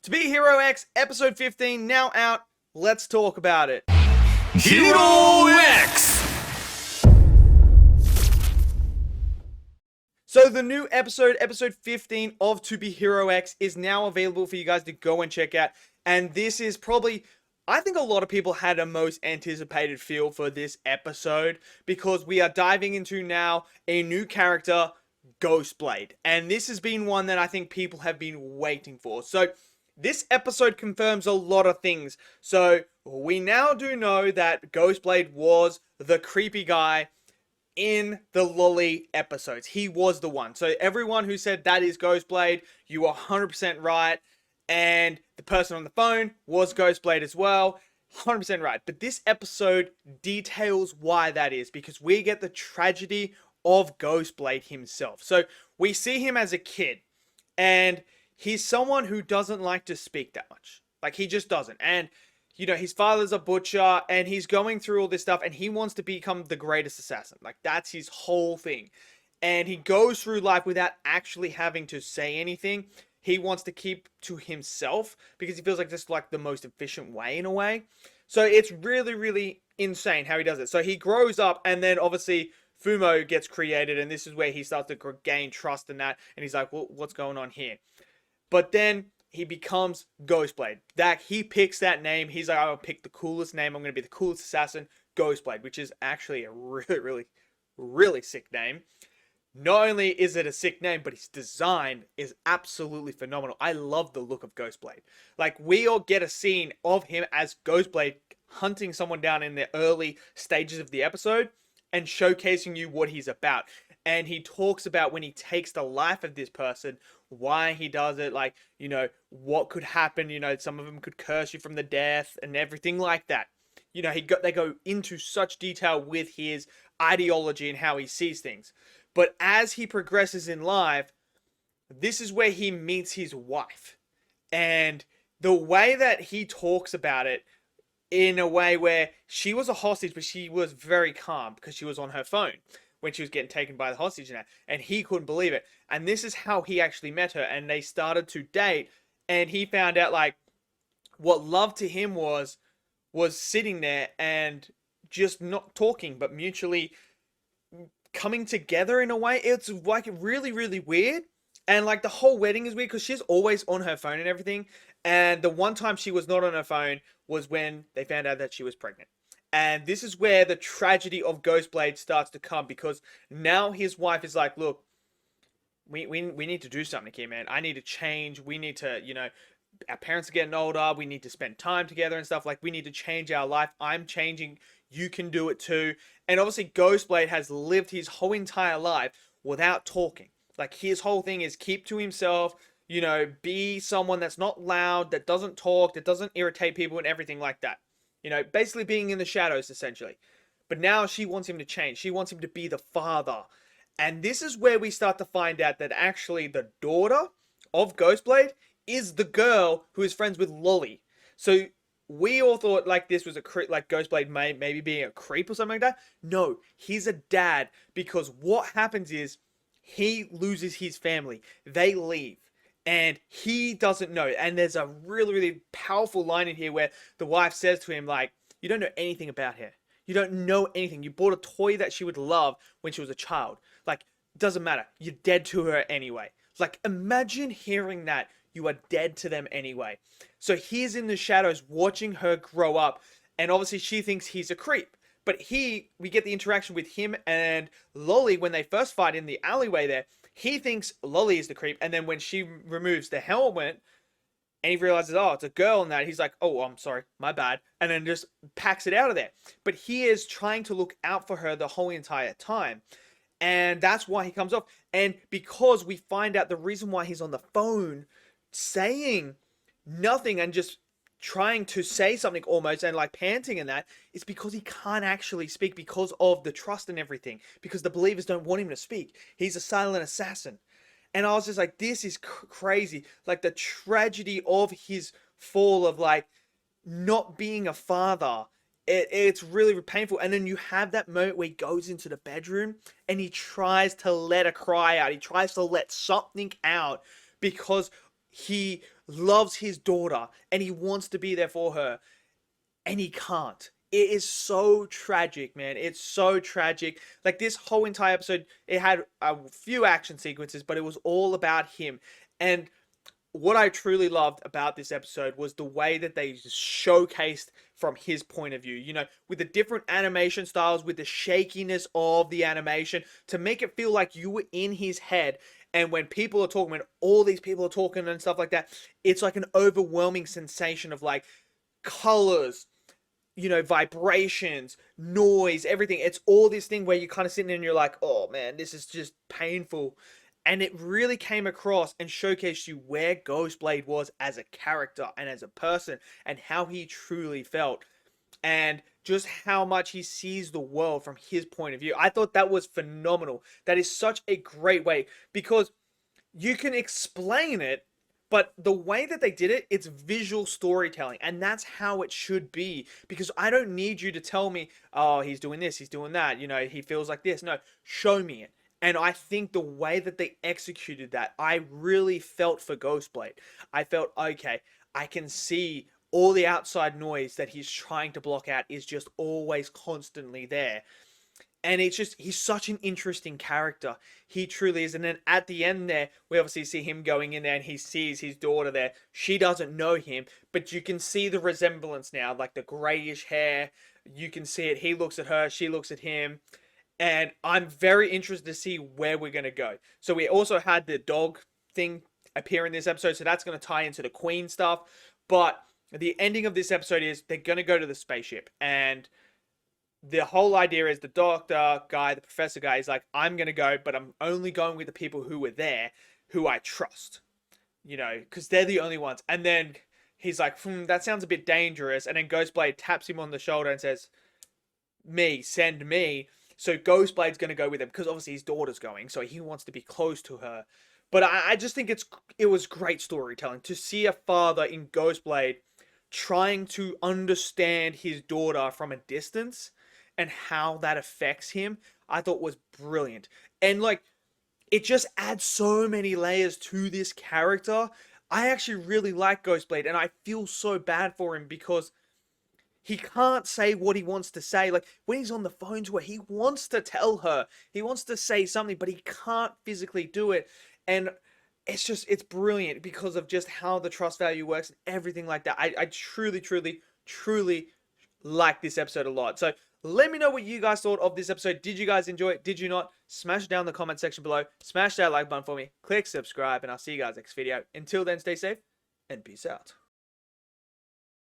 To Be Hero X, episode 15, now out. Let's talk about it. Hero X! So the new episode 15 of To Be Hero X, is now available for you guys to go and check out. And this is probably, I think a lot of people had a most anticipated feel for this episode, because we are diving into now a new character, Ghostblade. And this has been one that I think people have been waiting for. So this episode confirms a lot of things. So we now do know that Ghostblade was the creepy guy in the Lolly episodes. He was the one. So everyone who said that is Ghostblade, you are 100% right. And the person on the phone was Ghostblade as well. 100% right. But this episode details why that is, because we get the tragedy of Ghostblade himself. So we see him as a kid, and he's someone who doesn't like to speak that much. Like, he just doesn't. And, you know, his father's a butcher, and he's going through all this stuff, and he wants to become the greatest assassin. Like, that's his whole thing. And he goes through life without actually having to say anything. He wants to keep to himself, because he feels like this is like the most efficient way, in a way. So it's really, really insane how he does it. So he grows up, and then obviously Fumo gets created, and this is where he starts to gain trust in that. And he's like, well, what's going on here? But then he becomes Ghostblade. That he picks that name. He's like, I'll pick the coolest name. I'm going to be the coolest assassin, Ghostblade, which is actually a really, really, really sick name. Not only is it a sick name, but his design is absolutely phenomenal. I love the look of Ghostblade. Like, we all get a scene of him as Ghostblade hunting someone down in the early stages of the episode and showcasing you what he's about. And he talks about when he takes the life of this person, why he does it, like, you know, what could happen, you know, some of them could curse you from the death and everything like that. You know, they go into such detail with his ideology and how he sees things. But as he progresses in life, this is where he meets his wife. And the way that he talks about it, in a way where she was a hostage, but she was very calm because she was on her phone when she was getting taken by the hostage, and he couldn't believe it. And this is how he actually met her, and they started to date, and he found out, like, what love to him was sitting there and just not talking, but mutually coming together in a way. It's like really, really weird. And like, the whole wedding is weird because she's always on her phone and everything. And the one time she was not on her phone was when they found out that she was pregnant. And this is where the tragedy of Ghostblade starts to come, because now his wife is like, look, we need to do something here, man. I need to change. We need to, you know, our parents are getting older. We need to spend time together and stuff. Like, we need to change our life. I'm changing. You can do it too. And obviously Ghostblade has lived his whole entire life without talking. Like, his whole thing is keep to himself, you know, be someone that's not loud, that doesn't talk, that doesn't irritate people and everything like that. You know, basically being in the shadows, essentially. But now she wants him to change. She wants him to be the father. And this is where we start to find out that actually the daughter of Ghostblade is the girl who is friends with Lolly. So we all thought like this was like Ghostblade maybe being a creep or something like that. No, he's a dad, because what happens is he loses his family. They leave. And he doesn't know. And there's a really, really powerful line in here where the wife says to him, like, you don't know anything about her. You don't know anything. You bought a toy that she would love when she was a child. Like, doesn't matter. You're dead to her anyway. Like, imagine hearing that. You are dead to them anyway. So he's in the shadows watching her grow up. And obviously she thinks he's a creep. But we get the interaction with him and Lolly when they first fight in the alleyway there. He thinks Lolly is the creep, and then when she removes the helmet, and he realizes, oh, it's a girl and that, he's like, oh, I'm sorry, my bad, and then just packs it out of there. But he is trying to look out for her the whole entire time, and that's why he comes off. And because we find out the reason why he's on the phone saying nothing and just trying to say something almost and like panting and that, is because he can't actually speak because of the trust and everything, because the believers don't want him to speak. He's a silent assassin. And I was just like, this is crazy. Like, the tragedy of his fall, of like not being a father. It's really painful. And then you have that moment where he goes into the bedroom and he tries to let a cry out. He tries to let something out because he loves his daughter and he wants to be there for her and he can't. It is so tragic, man. It's so tragic. Like this whole entire episode, it had a few action sequences, but it was all about him. And what I truly loved about this episode was the way that they just showcased from his point of view, you know, with the different animation styles, with the shakiness of the animation to make it feel like you were in his head. And when people are talking, when all these people are talking and stuff like that, it's like an overwhelming sensation of like colors, you know, vibrations, noise, everything. It's all this thing where you're kind of sitting there and you're like, oh man, this is just painful. And it really came across and showcased you where Ghostblade was as a character and as a person and how he truly felt and just how much he sees the world from his point of view. I thought that was phenomenal. That is such a great way because you can explain it, but the way that they did it, it's visual storytelling, and that's how it should be. Because I don't need you to tell me, oh, he's doing this, he's doing that, you know, he feels like this. No, show me it. And I think the way that they executed that, I really felt for Ghostblade. I felt, okay, I can see all the outside noise that he's trying to block out is just always constantly there. And it's just, he's such an interesting character. He truly is. And then at the end there, we obviously see him going in there and he sees his daughter there. She doesn't know him, but you can see the resemblance now, like the grayish hair. You can see it. He looks at her, she looks at him. And I'm very interested to see where we're going to go. So we also had the dog thing appear in this episode. So that's going to tie into the Queen stuff. But the ending of this episode is they're going to go to the spaceship. And the whole idea is the doctor guy, the professor guy is like, I'm going to go, but I'm only going with the people who were there, who I trust, you know, because they're the only ones. And then he's like, that sounds a bit dangerous. And then Ghostblade taps him on the shoulder and says, send me. So Ghostblade's going to go with him because obviously his daughter's going. So he wants to be close to her. But I just think it was great storytelling to see a father in Ghostblade trying to understand his daughter from a distance and how that affects him. I thought was brilliant. And like, it just adds so many layers to this character. I actually really like Ghostblade and I feel so bad for him because he can't say what he wants to say. Like, when he's on the phone to her, he wants to tell her. He wants to say something, but he can't physically do it. And it's brilliant because of just how the trust value works and everything like that. I truly, truly, truly like this episode a lot. So let me know what you guys thought of this episode. Did you guys enjoy it? Did you not? Smash it down in the comment section below. Smash that like button for me. Click subscribe, and I'll see you guys next video. Until then, stay safe and peace out.